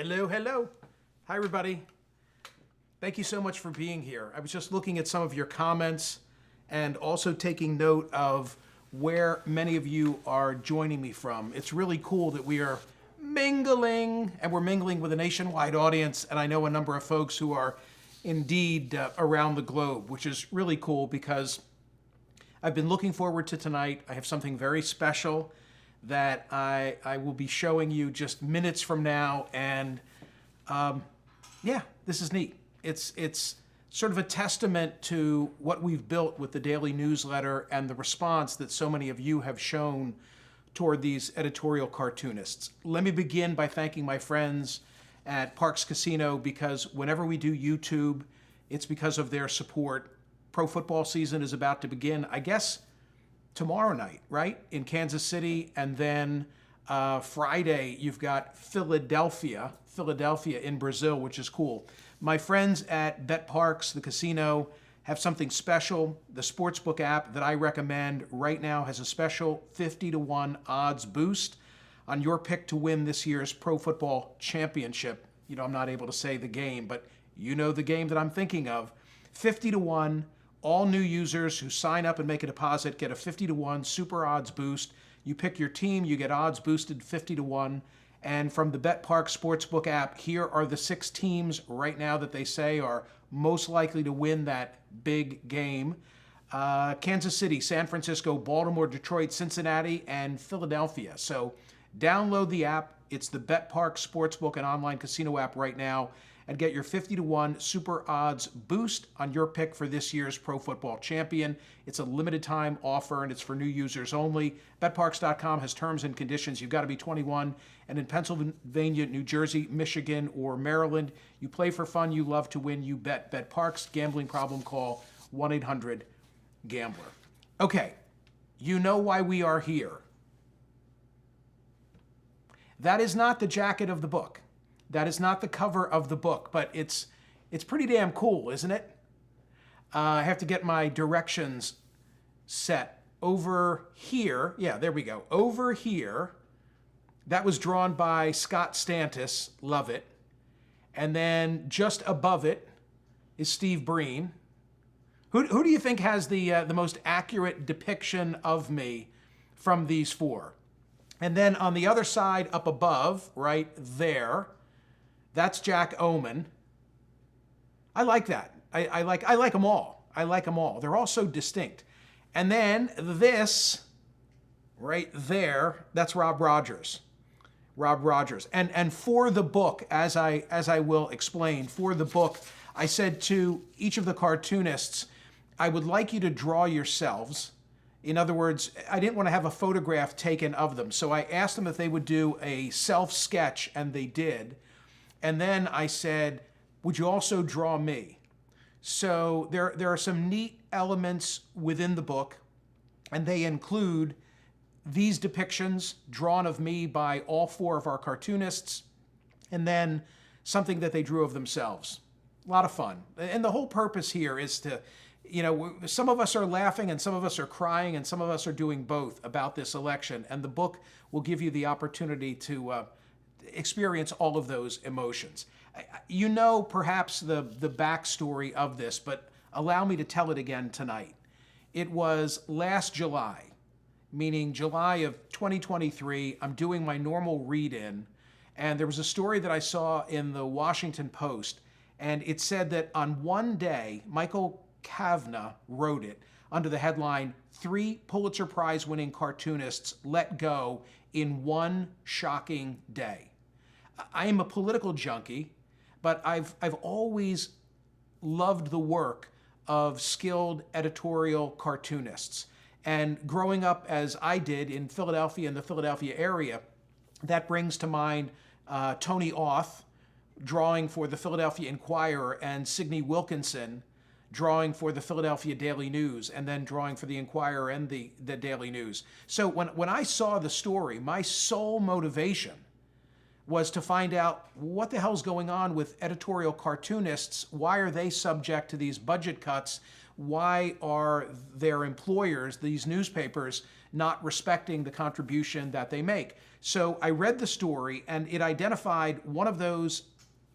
Hello, hello. Hi, everybody. Thank you so much for being here. I was just looking at some of your comments and also taking note of where many of you are joining me from. It's really cool that we are mingling, and we're mingling with a nationwide audience, and I know a number of folks who are indeed around the globe, which is really cool because I've been looking forward to tonight. I have something very special that I will be showing you just minutes from now, and yeah, this is neat. It's sort of a testament to what we've built with the daily newsletter and the response that so many of you have shown toward these editorial cartoonists. Let me begin by thanking my friends at Parks Casino, because whenever we do YouTube, it's because of their support. Pro football season is about to begin, I guess, tomorrow night, right, in Kansas City, and then Friday you've got Philadelphia in Brazil, which is cool. My friends at Bet Parks, the casino, have something special. The Sportsbook app that I recommend right now has a special 50-to-1 odds boost on your pick to win this year's Pro Football Championship. You know, I'm not able to say the game, but you know the game that I'm thinking of. 50-to-1. All new users who sign up and make a deposit get a 50-to-1 super odds boost. You pick your team, you get odds boosted 50-to-1. And from the Bet Park Sportsbook app, here are the 6 teams right now that they say are most likely to win that big game. Kansas City, San Francisco, Baltimore, Detroit, Cincinnati, and Philadelphia. So download the app. It's the Bet Park Sportsbook and online casino app right now, and get your 50-to-1 super odds boost on your pick for this year's Pro Football Champion. It's a limited time offer, and it's for new users only. BetParks.com has terms and conditions. You've got to be 21, and in Pennsylvania, New Jersey, Michigan, or Maryland, you play for fun, you love to win, you bet. BetParks. Gambling problem, call 1-800-GAMBLER. Okay, you know why we are here. That is not the jacket of the book. That is not the cover of the book, but it's pretty damn cool, isn't it? I have to get my directions set. Over here, yeah, there we go. Over here, that was drawn by Scott Stantis, love it. And then just above it is Steve Breen. Who do you think has the most accurate depiction of me from these 4? And then on the other side, up above, right there, that's Jack Oman. I like that. I like them all. I like them all. They're all so distinct. And then this right there, that's Rob Rogers. Rob Rogers. And for the book, as I will explain, for the book, I said to each of the cartoonists, I would like you to draw yourselves. In other words, I didn't want to have a photograph taken of them. So I asked them if they would do a self-sketch, and they did. And then I said, would you also draw me? So there are some neat elements within the book, and they include these depictions drawn of me by all 4 of our cartoonists, and then something that they drew of themselves. A lot of fun. And the whole purpose here is to, you know, some of us are laughing and some of us are crying and some of us are doing both about this election, and the book will give you the opportunity to experience all of those emotions. You know perhaps the backstory of this, but allow me to tell it again tonight. It was last July, meaning July of 2023. I'm doing my normal read-in, and there was a story that I saw in the Washington Post, and it said that on one day, Michael Kavna wrote it under the headline, 3 Pulitzer Prize-winning cartoonists let go in one shocking day. I am a political junkie, but I've always loved the work of skilled editorial cartoonists. And growing up as I did in Philadelphia and the Philadelphia area, that brings to mind Tony Auth drawing for the Philadelphia Inquirer, and Sidney Wilkinson drawing for the Philadelphia Daily News, and then drawing for the Inquirer and the Daily News. So when I saw the story, my sole motivation was to find out what the hell's going on with editorial cartoonists. Why are they subject to these budget cuts? Why are their employers, these newspapers, not respecting the contribution that they make? So I read the story, and it identified one of those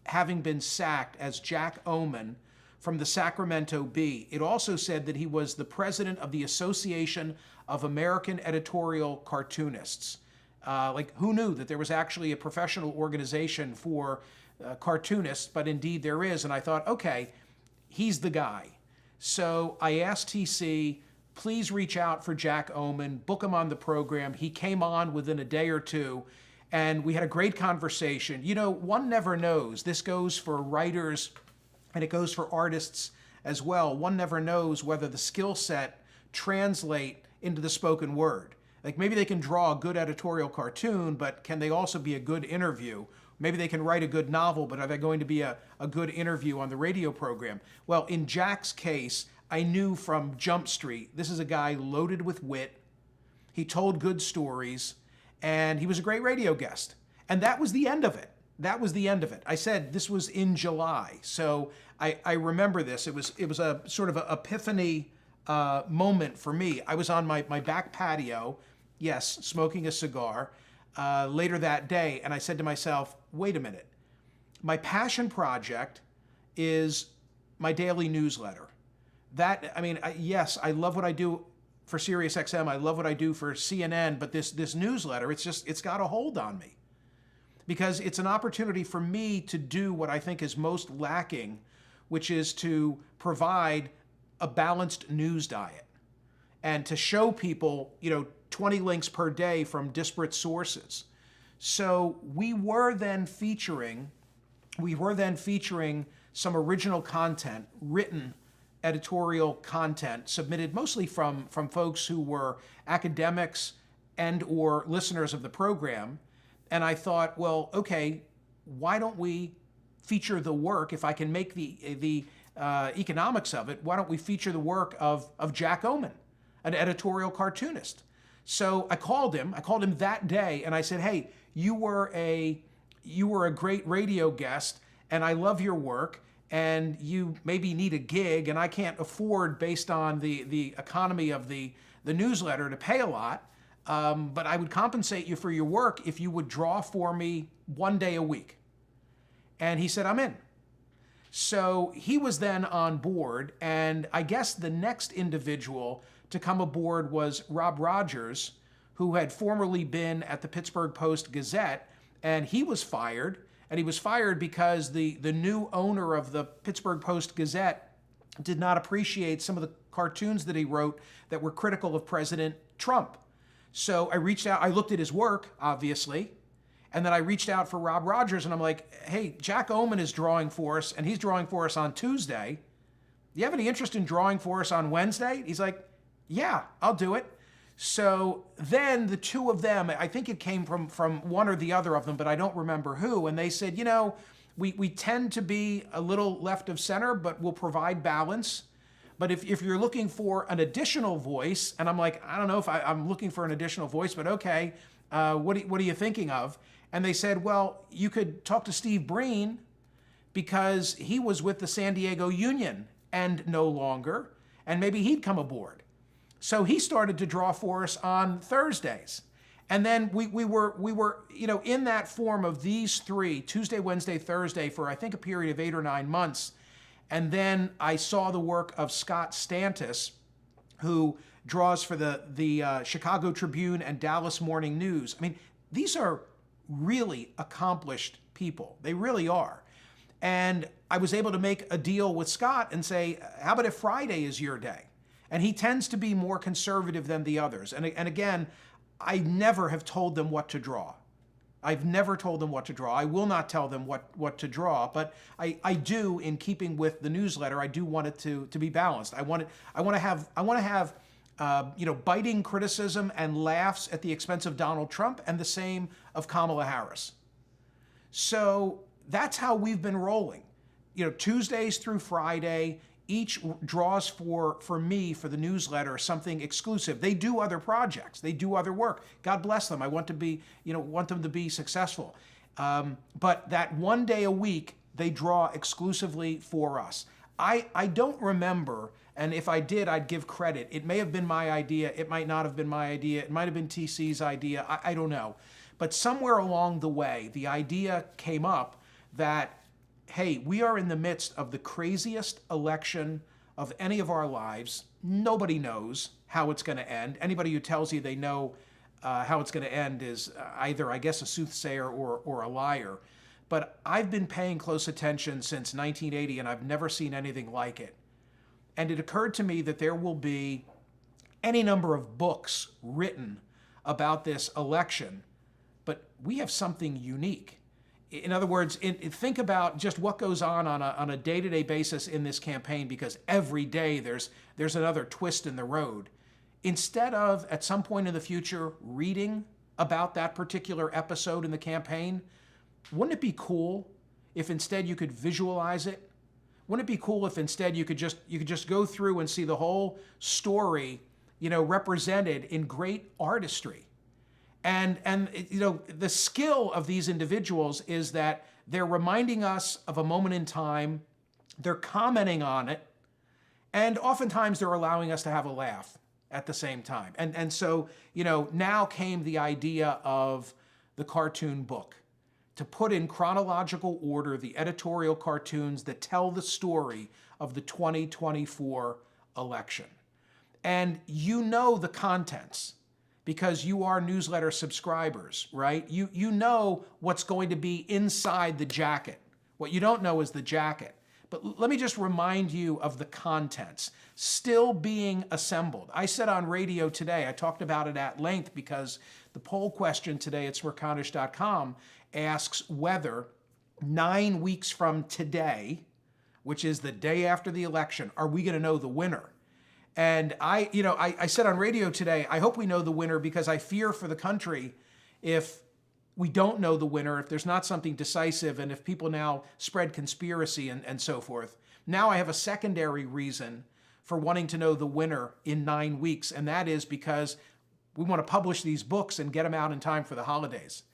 having been sacked as Jack Oman from the Sacramento Bee. It also said that he was the president of the Association of American Editorial Cartoonists. Like, who knew that there was actually a professional organization for cartoonists, but indeed there is. And I thought, okay, he's the guy. So I asked TC, please reach out for Jack Oman, book him on the program. He came on within a day or two, and we had a great conversation. You know, one never knows. This goes for writers, and it goes for artists as well. One never knows whether the skill set translate into the spoken word. Like, maybe they can draw a good editorial cartoon, but can they also be a good interview? Maybe they can write a good novel, but are they going to be a good interview on the radio program? Well, in Jack's case, I knew from Jump Street, this is a guy loaded with wit. He told good stories, and he was a great radio guest. And that was the end of it. That was the end of it. I said this was in July, so I remember this. It was a sort of an epiphany moment for me. I was on my back patio, yes, smoking a cigar, later that day, and I said to myself, wait a minute. My passion project is my daily newsletter. Yes, I love what I do for SiriusXM. I love what I do for CNN, but this newsletter, it's got a hold on me, because it's an opportunity for me to do what I think is most lacking, which is to provide a balanced news diet and to show people, 20 links per day from disparate sources. So we were then featuring some original content, written editorial content submitted mostly from folks who were academics and or listeners of the program. And I thought, well, okay, why don't we feature the work? If I can make the economics of it, why don't we feature the work of Jack Oman, an editorial cartoonist? So I called him that day, and I said, hey, you were a great radio guest, and I love your work, and you maybe need a gig, and I can't afford, based on the economy of the newsletter, to pay a lot, but I would compensate you for your work if you would draw for me one day a week. And he said, I'm in. So he was then on board, and I guess the next individual to come aboard was Rob Rogers, who had formerly been at the Pittsburgh Post-Gazette, and he was fired. And he was fired because the new owner of the Pittsburgh Post-Gazette did not appreciate some of the cartoons that he wrote that were critical of President Trump. So I reached out, I looked at his work, obviously, and then I reached out for Rob Rogers, and I'm like, hey, Jack Oman is drawing for us, and he's drawing for us on Tuesday. Do you have any interest in drawing for us on Wednesday? He's like, yeah, I'll do it. So then the two of them, I think it came from one or the other of them, but I don't remember who, and they said, we tend to be a little left of center, but we'll provide balance. But if you're looking for an additional voice, and I'm like, I don't know if I'm looking for an additional voice, but okay, what are you thinking of? And they said, well, you could talk to Steve Breen, because he was with the San Diego Union and no longer, and maybe he'd come aboard. So he started to draw for us on Thursdays. And then we were in that form of these three, Tuesday, Wednesday, Thursday, for I think a period of 8 or 9 months. And then I saw the work of Scott Stantis, who draws for the Chicago Tribune and Dallas Morning News. I mean, these are really accomplished people. They really are. And I was able to make a deal with Scott and say, how about if Friday is your day? And he tends to be more conservative than the others. And again, I never have told them what to draw. I've never told them what to draw. I will not tell them what to draw, but I do, in keeping with the newsletter, I do want it to be balanced. I want to have biting criticism and laughs at the expense of Donald Trump, and the same of Kamala Harris. So that's how we've been rolling. Tuesdays through Friday, each draws for me, for the newsletter, something exclusive. They do other projects. They do other work. God bless them. I want them to be successful. But that one day a week, they draw exclusively for us. I don't remember, and if I did, I'd give credit. It may have been my idea. It might not have been my idea. It might have been TC's idea. I don't know. But somewhere along the way, the idea came up that, hey, we are in the midst of the craziest election of any of our lives. Nobody knows how it's going to end. Anybody who tells you they know how it's going to end is either, I guess, a soothsayer or a liar. But I've been paying close attention since 1980, and I've never seen anything like it. And it occurred to me that there will be any number of books written about this election, but we have something unique. In other words, think about just what goes on a day-to-day basis in this campaign, because every day there's another twist in the road. Instead of, at some point in the future, reading about that particular episode in the campaign, wouldn't it be cool if instead you could visualize it? Wouldn't it be cool if instead you could just go through and see the whole story, represented in great artistry? And the skill of these individuals is that they're reminding us of a moment in time, they're commenting on it, and oftentimes they're allowing us to have a laugh at the same time. And so, now came the idea of the cartoon book, to put in chronological order the editorial cartoons that tell the story of the 2024 election. And the contents, because you are newsletter subscribers, right? You know what's going to be inside the jacket. What you don't know is the jacket. But let me just remind you of the contents still being assembled. I said on radio today, I talked about it at length because the poll question today at Smerconish.com asks whether 9 weeks from today, which is the day after the election, are we going to know the winner? And I said on radio today, I hope we know the winner, because I fear for the country if we don't know the winner, if there's not something decisive, and if people now spread conspiracy and so forth. Now I have a secondary reason for wanting to know the winner in 9 weeks, and that is because we want to publish these books and get them out in time for the holidays.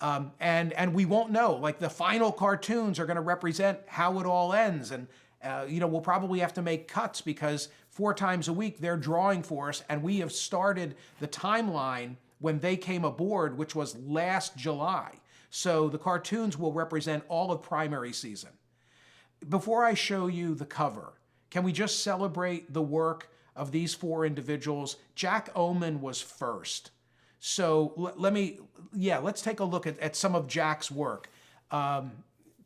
And we won't know, like the final cartoons are going to represent how it all ends. And, we'll probably have to make cuts because 4 times a week they're drawing for us. And we have started the timeline when they came aboard, which was last July. So the cartoons will represent all of primary season. Before I show you the cover, can we just celebrate the work of these 4 individuals? Jack Oman was first. So let's take a look at some of Jack's work.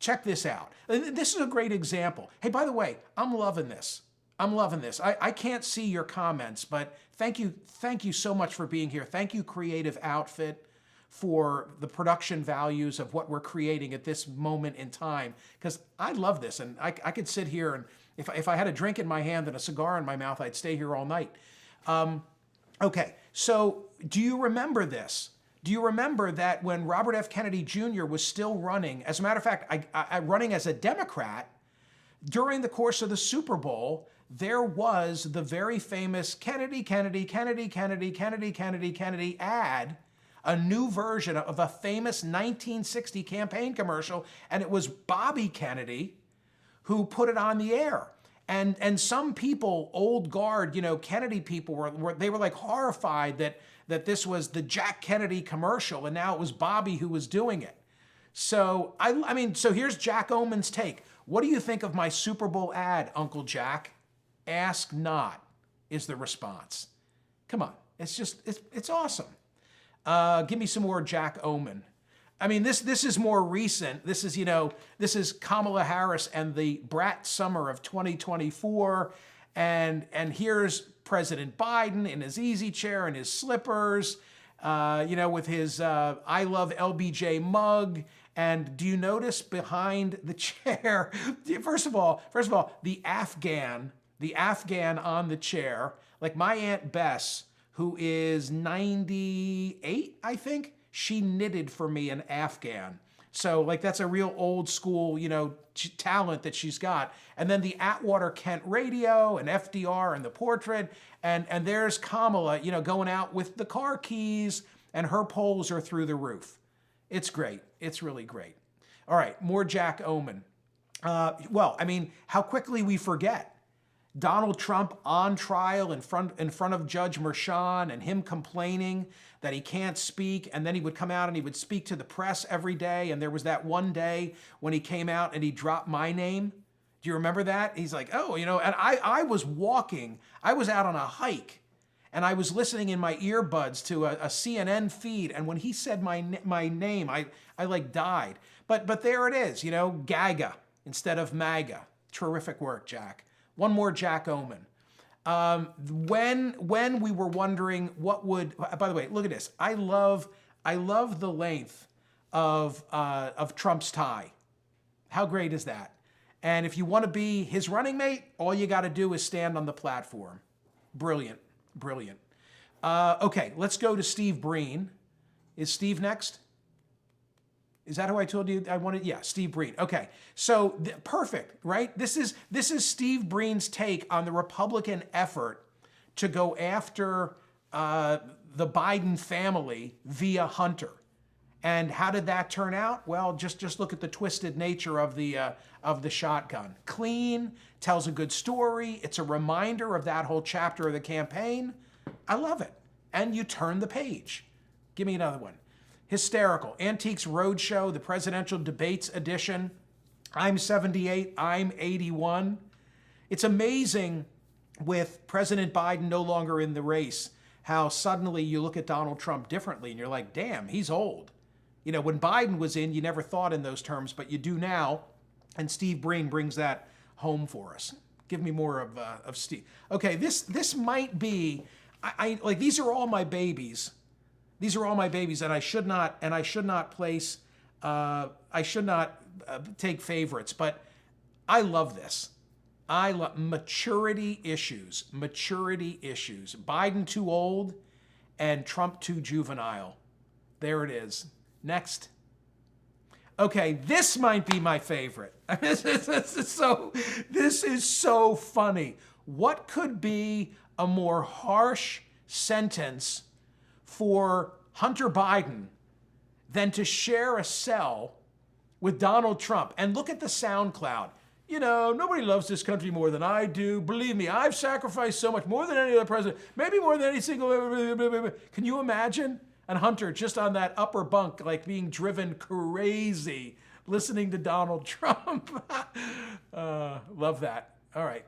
Check this out. This is a great example. Hey, by the way, I'm loving this. I can't see your comments, but thank you so much for being here. Thank you, Creative Outfit, for the production values of what we're creating at this moment in time, because I love this, and I could sit here, and if I had a drink in my hand and a cigar in my mouth, I'd stay here all night. Okay, so do you remember this? Do you remember that when Robert F. Kennedy Jr. was still running, as a matter of fact, running as a Democrat, during the course of the Super Bowl, there was the very famous Kennedy, Kennedy, Kennedy, Kennedy, Kennedy, Kennedy, Kennedy ad, a new version of a famous 1960 campaign commercial, and it was Bobby Kennedy who put it on the air. And some people, old guard, Kennedy people, were like horrified that this was the Jack Kennedy commercial, and now it was Bobby who was doing it. So, so here's Jack Oman's take. What do you think of my Super Bowl ad, Uncle Jack? Ask not, is the response. Come on, it's awesome. Give me some more Jack Oman. This is more recent. This is Kamala Harris and the brat summer of 2024. And here's President Biden in his easy chair and his slippers, with his I love LBJ mug. And do you notice behind the chair, first of all, the Afghan on the chair, like my Aunt Bess, who is 98, I think, she knitted for me an Afghan. So that's a real old school, talent that she's got. And then the Atwater Kent radio and FDR and the portrait. And there's Kamala, going out with the car keys, and her polls are through the roof. It's great. It's really great. All right, more Jack Omen. Well, I mean, how quickly we forget. Donald Trump on trial in front of Judge Merchan, and him complaining that he can't speak, and then he would come out and he would speak to the press every day, and there was that one day when he came out and he dropped my name. Do you remember that? He's like, oh, you know, and I was walking, I was out on a hike, and I was listening in my earbuds to a CNN feed, and when he said my name, I like died. But there it is, you know, Gaga instead of MAGA. Terrific work, Jack. One more Jack Omen. When we were wondering what would, by the way, look at this. I love the length of Trump's tie. How great is that? And if you want to be his running mate, all you got to do is stand on the platform. Brilliant, brilliant. Okay, let's go to Steve Breen. Is Steve next? Is that who I told you I wanted? Yeah, Steve Breen. Okay, so perfect, right? This is Steve Breen's take on the Republican effort to go after the Biden family via Hunter. And how did that turn out? Well, just look at the twisted nature of the shotgun. Clean, tells a good story. It's a reminder of that whole chapter of the campaign. I love it. And you turn the page. Give me another one. Hysterical. Antiques Roadshow, the Presidential Debates Edition. I'm 78, I'm 81. It's amazing with President Biden no longer in the race, how suddenly you look at Donald Trump differently and you're like, damn, he's old. You know, when Biden was in, you never thought in those terms, but you do now. And Steve Breen brings that home for us. Give me more of Steve. Okay, this might be, I like, these are all my babies. These are all my babies, and I should not place, I should not take favorites, but I love this. I love maturity issues. Biden too old and Trump too juvenile. There it is. Next. Okay, this might be my favorite. This is so funny. What could be a more harsh sentence for Hunter Biden than to share a cell with Donald Trump? And look at the SoundCloud. You know, nobody loves this country more than I do. Believe me, I've sacrificed so much, more than any other president, maybe more than any single. Can you imagine? And Hunter just on that upper bunk, like being driven crazy, listening to Donald Trump. Love that. All right,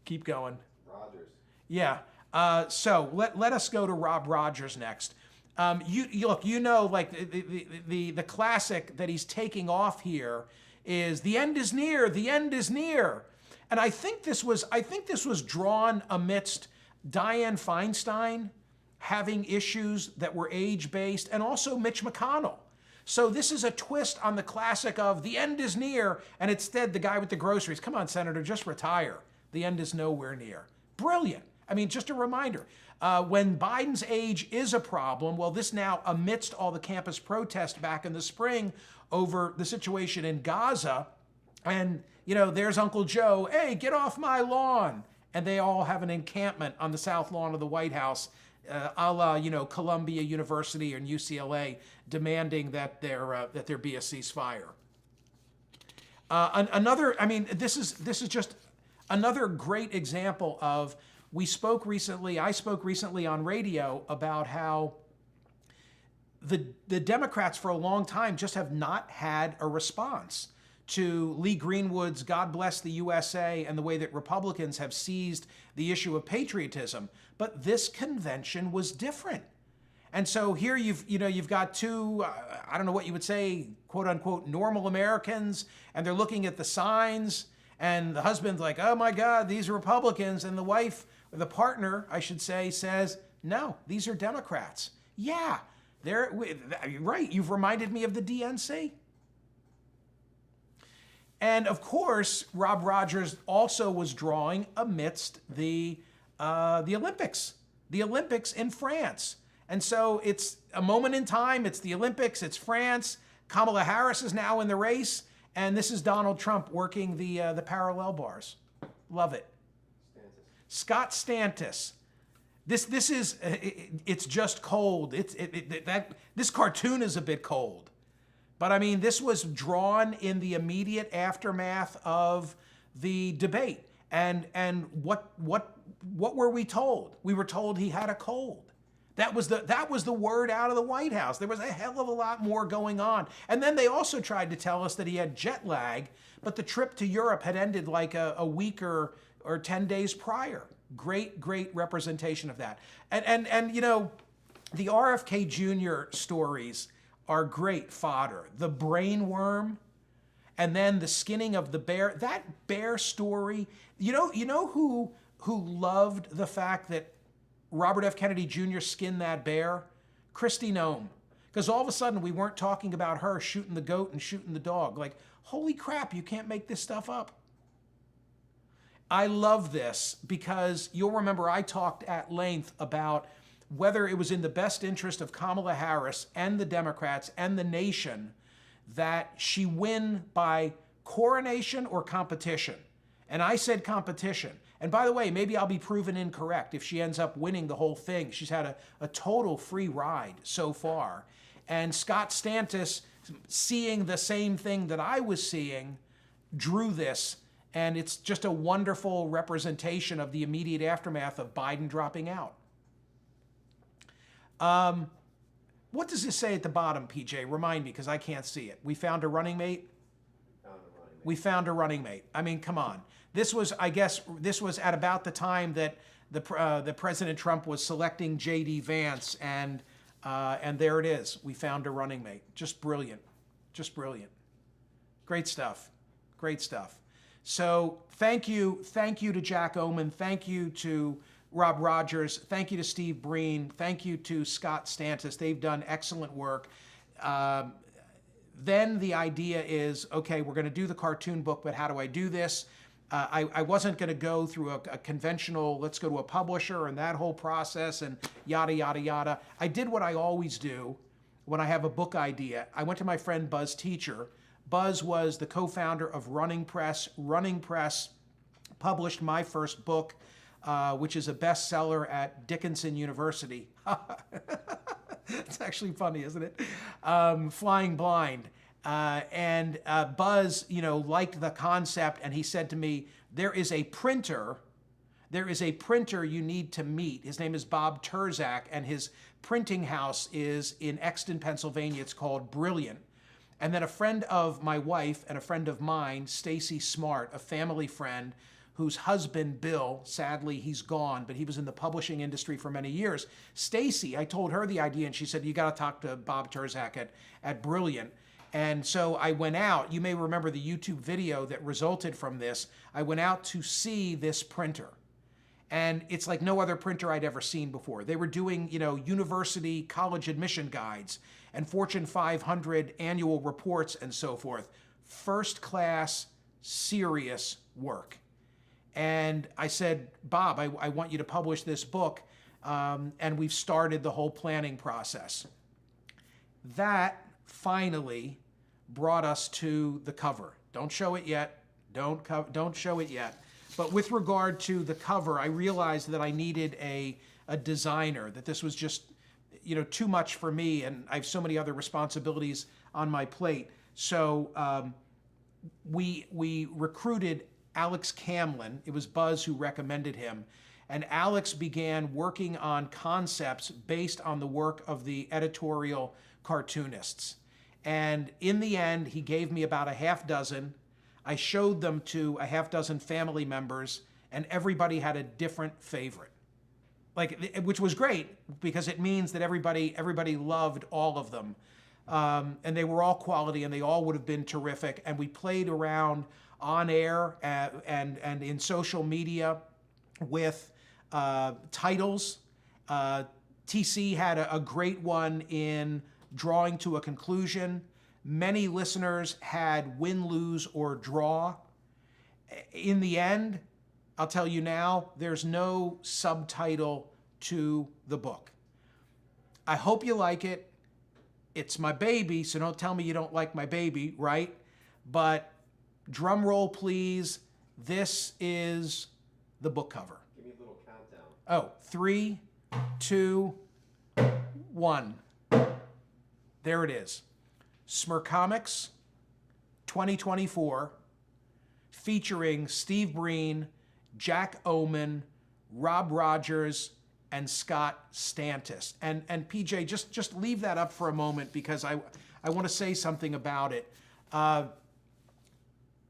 keep going. Rogers. Yeah. So let us go to Rob Rogers next. You look, you know, like the classic that he's taking off here is "The end is near, the end is near," and I think this was drawn amidst Dianne Feinstein having issues that were age-based, and also Mitch McConnell. So this is a twist on the classic of "the end is near," and instead the guy with the groceries, come on, Senator, just retire. The end is nowhere near. Brilliant. I mean, just a reminder. When Biden's age is a problem, well, this now, amidst all the campus protest back in the spring over the situation in Gaza, and, you know, there's Uncle Joe, hey, get off my lawn. And they all have an encampment on the south lawn of the White House, a la, you know, Columbia University and UCLA, demanding that there be a ceasefire. This is just another great example of, I spoke recently on radio about how the Democrats for a long time just have not had a response to Lee Greenwood's "God Bless the USA" and the way that Republicans have seized the issue of patriotism. But this convention was different. And so here you've got two, I don't know what you would say, quote unquote, normal Americans, and they're looking at the signs, and the husband's like, oh my God, these are Republicans, and the wife, or the partner, I should say, says, no, these are Democrats. Yeah, you're right, you've reminded me of the DNC. And of course, Rob Rogers also was drawing amidst the Olympics in France. And so it's a moment in time, it's the Olympics, it's France, Kamala Harris is now in the race, and this is Donald Trump working the parallel bars. Love it. Scott Stantis. This is, it's just cold. This cartoon is a bit cold. But I mean, this was drawn in the immediate aftermath of the debate. And what were we told? We were told he had a cold. That was the word out of the White House. There was a hell of a lot more going on. And then they also tried to tell us that he had jet lag, but the trip to Europe had ended like a week or 10 days prior. Great representation of that. And you know, the RFK Jr. stories are great fodder. The brain worm, and then the skinning of the bear. That bear story. You know who loved the fact that Robert F. Kennedy Jr. skinned that bear? Kristi Noem. Because all of a sudden we weren't talking about her shooting the goat and shooting the dog. Like, holy crap, you can't make this stuff up. I love this because you'll remember I talked at length about whether it was in the best interest of Kamala Harris and the Democrats and the nation that she win by coronation or competition. And I said competition. And by the way, maybe I'll be proven incorrect if she ends up winning the whole thing. She's had a total free ride so far. And Scott Stantis, seeing the same thing that I was seeing, drew this. And it's just a wonderful representation of the immediate aftermath of Biden dropping out. What does this say at the bottom, PJ? Remind me, because I can't see it. We found a running mate? We found a running mate. I mean, come on. This was, I guess, this was at about the time that the President Trump was selecting J.D. Vance, and there it is. We found a running mate. Just brilliant. Just brilliant. Great stuff. Great stuff. So thank you to Jack Oman. Thank you to Rob Rogers. Thank you to Steve Breen. Thank you to Scott Stantis. They've done excellent work. Then the idea is, okay, we're going to do the cartoon book, but how do I do this? I wasn't going to go through a conventional, let's go to a publisher and that whole process and yada, yada, yada. I did what I always do when I have a book idea. I went to my friend Buzz Teacher. Buzz was the co-founder of Running Press. Running Press published my first book, which is a bestseller at Dickinson University. It's actually funny, isn't it? Flying Blind. And Buzz, liked the concept, and he said to me, there is a printer you need to meet. His name is Bob Terzak, and his printing house is in Exton, Pennsylvania. It's called Brilliant. And then a friend of my wife and a friend of mine, Stacy Smart, a family friend, whose husband, Bill, sadly, he's gone, but he was in the publishing industry for many years. Stacy, I told her the idea, and she said, you got to talk to Bob Terzak at Brilliant. And so I went out. You may remember the YouTube video that resulted from this. I went out to see this printer. And it's like no other printer I'd ever seen before. They were doing, university college admission guides and Fortune 500 annual reports and so forth. First class, serious work. And I said, Bob, I want you to publish this book. And we've started the whole planning process. That finally brought us to the cover. Don't show it yet. Don't show it yet. But with regard to the cover, I realized that I needed a designer, that this was just, too much for me, and I have so many other responsibilities on my plate. So we recruited Alex Camlin. It was Buzz who recommended him. And Alex began working on concepts based on the work of the editorial cartoonists. And in the end, he gave me about a half dozen. I showed them to a half dozen family members, and everybody had a different favorite. Which was great, because it means that everybody loved all of them. And they were all quality, and they all would have been terrific. And we played around on air and in social media with titles. TC had a great one in Drawing to a Conclusion. Many listeners had Win, Lose, or Draw. In the end, I'll tell you now, there's no subtitle to the book. I hope you like it. It's my baby, so don't tell me you don't like my baby, right? But drum roll, please. This is the book cover. Give me a little countdown. Oh, 3, 2, 1. There it is. Smerconish 2024, featuring Steve Breen, Jack Oman, Rob Rogers, and Scott Stantis. And PJ, just leave that up for a moment because I want to say something about it.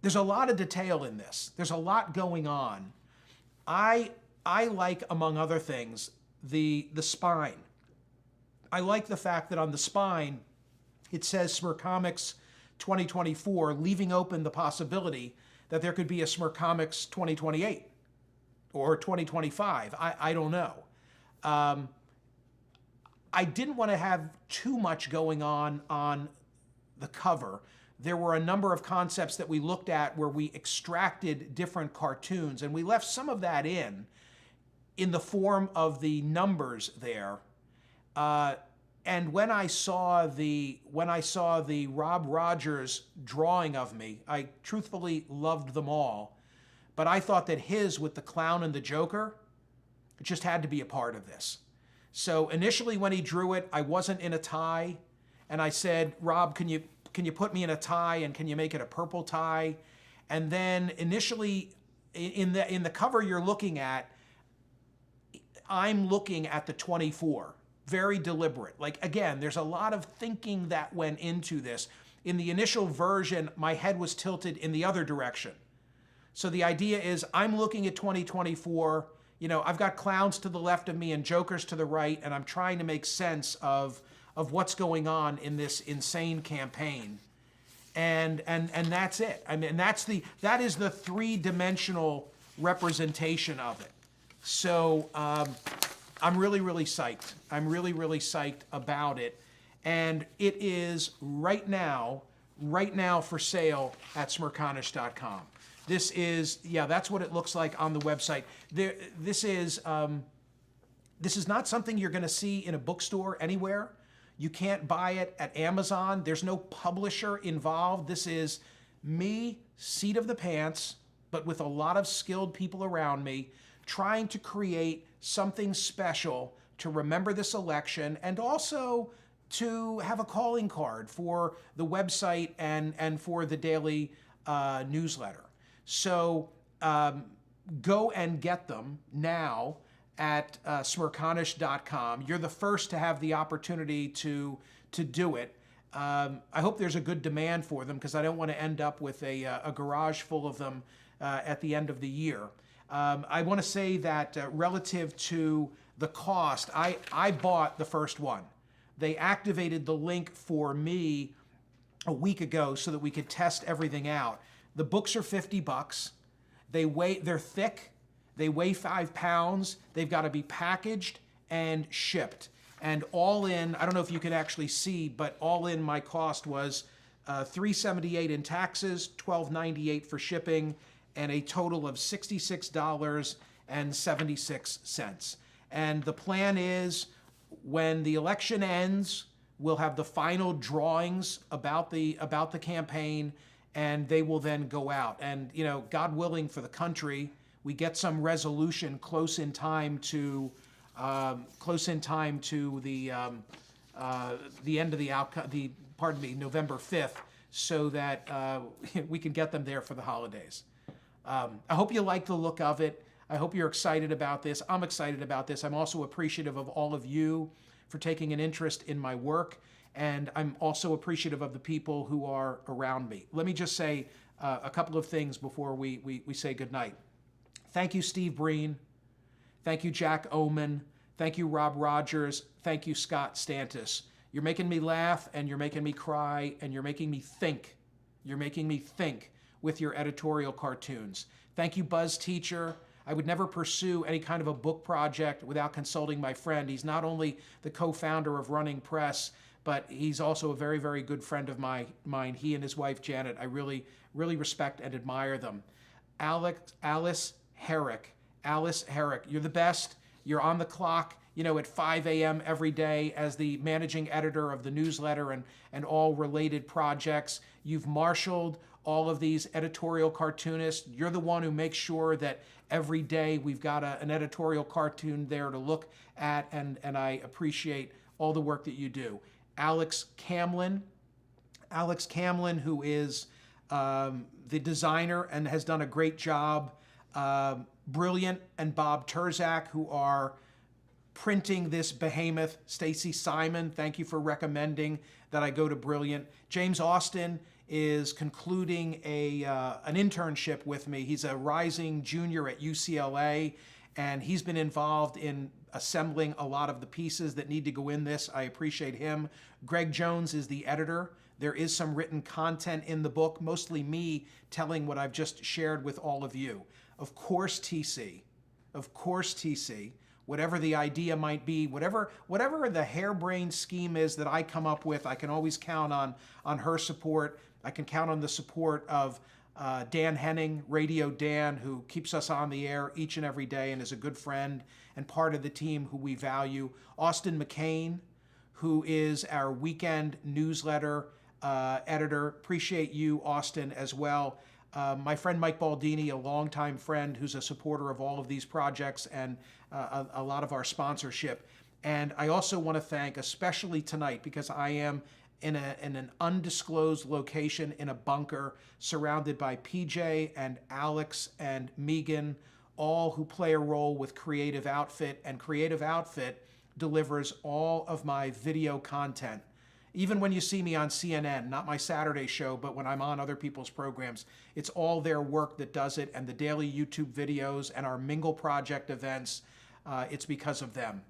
There's a lot of detail in this. There's a lot going on. I like, among other things, the spine. I like the fact that on the spine, it says Smerconish 2024, leaving open the possibility that there could be a Smerconish 2028 or 2025. I don't know. I didn't want to have too much going on the cover. There were a number of concepts that we looked at where we extracted different cartoons, and we left some of that in the form of the numbers there. And when I saw the Rob Rogers drawing of me, I truthfully loved them all, but I thought that his with the clown and the Joker, it just had to be a part of this. So initially when he drew it, I wasn't in a tie, and I said, Rob, can you put me in a tie, and can you make it a purple tie? And then initially in the cover you're looking at, I'm looking at the 24. Very deliberate. Like, again, there's a lot of thinking that went into this. In the initial version, my head was tilted in the other direction. So the idea is I'm looking at 2024, you know, I've got clowns to the left of me and jokers to the right, and I'm trying to make sense of what's going on in this insane campaign. And that's it. I mean, that is the three-dimensional representation of it. So I'm really, really psyched. I'm really, really psyched about it. And it is right now for sale at Smerconish.com. This is, yeah, that's what it looks like on the website. This is not something you're going to see in a bookstore anywhere. You can't buy it at Amazon. There's no publisher involved. This is me, seat of the pants, but with a lot of skilled people around me, trying to create something special to remember this election and also to have a calling card for the website and for the daily newsletter. So go and get them now at Smerconish.com. You're the first to have the opportunity to do it. I hope there's a good demand for them because I don't want to end up with a garage full of them at the end of the year. I want to say that relative to the cost, I bought the first one. They activated the link for me a week ago so that we could test everything out. The books are $50. They're thick. They weigh 5 pounds. They've got to be packaged and shipped. And all in, I don't know if you can actually see, but all in my cost was $378 in taxes, $12.98 for shipping, and a total of $66.76. And the plan is when the election ends, we'll have the final drawings about the campaign, and they will then go out. And, you know, God willing for the country, we get some resolution close in time to the end of the outcome, November 5th, so that we can get them there for the holidays. I hope you like the look of it. I hope you're excited about this. I'm excited about this. I'm also appreciative of all of you for taking an interest in my work, and I'm also appreciative of the people who are around me. Let me just say a couple of things before we say goodnight. Thank you, Steve Breen. Thank you, Jack Oman. Thank you, Rob Rogers. Thank you, Scott Stantis. You're making me laugh, and you're making me cry, and you're making me think. You're making me think with your editorial cartoons. Thank you, Buzz Teacher. I would never pursue any kind of a book project without consulting my friend. He's not only the co-founder of Running Press, but he's also a very, very good friend of mine. He and his wife, Janet, I really, really respect and admire them. Alice Herrick, you're the best. You're on the clock, you know, at 5 a.m. every day as the managing editor of the newsletter and all related projects. You've marshaled all of these editorial cartoonists. You're the one who makes sure that every day we've got an editorial cartoon there to look at, and I appreciate all the work that you do. Alex Camlin, Alex Camlin, who is the designer and has done a great job. Brilliant and Bob Terzak, who are printing this behemoth. Stacy Simon, thank you for recommending that I go to Brilliant. James Austin is concluding an internship with me. He's a rising junior at UCLA, and he's been involved in assembling a lot of the pieces that need to go in this. I appreciate him. Greg Jones is the editor. There is some written content in the book, mostly me telling what I've just shared with all of you. Of course, TC. Of course, TC. Whatever the idea might be, whatever the harebrained scheme is that I come up with, I can always count on her support. I can count on the support of Dan Henning, Radio Dan, who keeps us on the air each and every day and is a good friend and part of the team who we value. Austin McCain, who is our weekend newsletter editor. Appreciate you, Austin, as well. My friend Mike Baldini, a longtime friend who's a supporter of all of these projects and a lot of our sponsorship. And I also want to thank, especially tonight, because I am in an undisclosed location in a bunker surrounded by PJ and Alex and Megan, all who play a role with Creative Outfit. And Creative Outfit delivers all of my video content. Even when you see me on CNN, not my Saturday show, but when I'm on other people's programs, it's all their work that does it, and the daily YouTube videos and our Mingle Project events, it's because of them.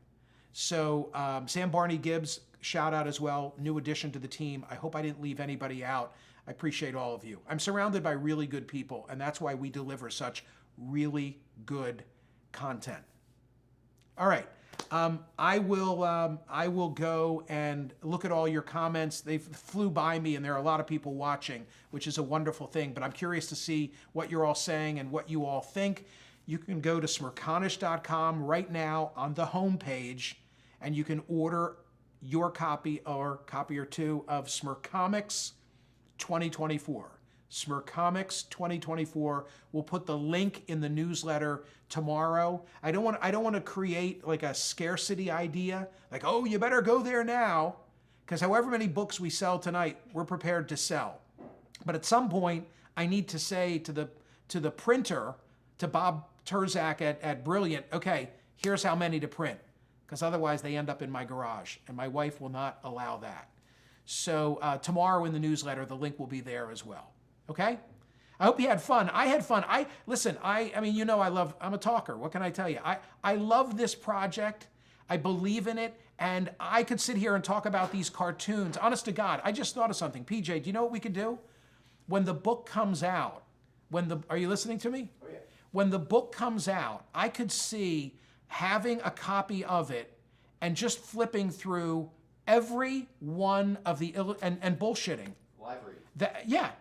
So Sam Barney Gibbs, shout out as well, new addition to the team. I hope I didn't leave anybody out. I appreciate all of you. I'm surrounded by really good people, and that's why we deliver such really good content. All right. I will go and look at all your comments. They flew by me, and there are a lot of people watching, which is a wonderful thing. But I'm curious to see what you're all saying and what you all think. You can go to Smerconish.com right now on the homepage, and you can order your copy or copy or two of Smercomics 2024. Smercomics 2024. We'll put the link in the newsletter tomorrow. I don't want to create like a scarcity idea, like, oh, you better go there now, because however many books we sell tonight, we're prepared to sell. But at some point, I need to say to the printer, to Bob Terzak at Brilliant, okay, here's how many to print, because otherwise they end up in my garage, and my wife will not allow that. So tomorrow in the newsletter, the link will be there as well. Okay? I hope you had fun. I had fun. I mean, you know, I'm a talker. What can I tell you? I love this project. I believe in it. And I could sit here and talk about these cartoons. Honest to God, I just thought of something. PJ, do you know what we could do? When the book comes out, are you listening to me? Oh, yeah. When the book comes out, I could see having a copy of it and just flipping through every one of the, and bullshitting. Live read.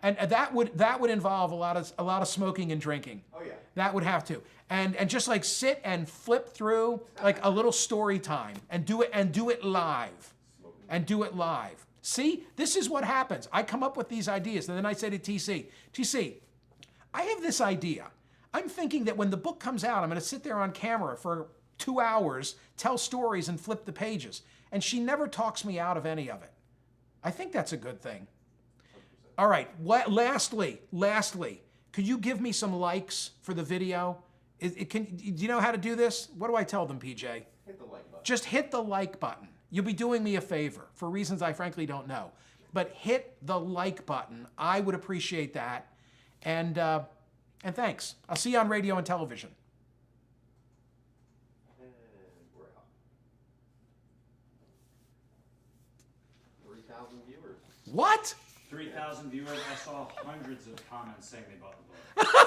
And that would involve a lot of smoking and drinking. Oh yeah. That would have to, and just like sit and flip through like a little story time and do it live, See, this is what happens. I come up with these ideas, and then I say to TC, I have this idea. I'm thinking that when the book comes out, I'm going to sit there on camera for 2 hours, tell stories, and flip the pages, and she never talks me out of any of it. I think that's a good thing. All right, lastly, could you give me some likes for the video? Do you know how to do this? What do I tell them, PJ? Hit the like button. Just hit the like button. You'll be doing me a favor for reasons I frankly don't know. But hit the like button. I would appreciate that. And thanks. I'll see you on radio and television. And we're out. 3,000 viewers. What? 3,000 viewers. I saw hundreds of comments saying they bought the book.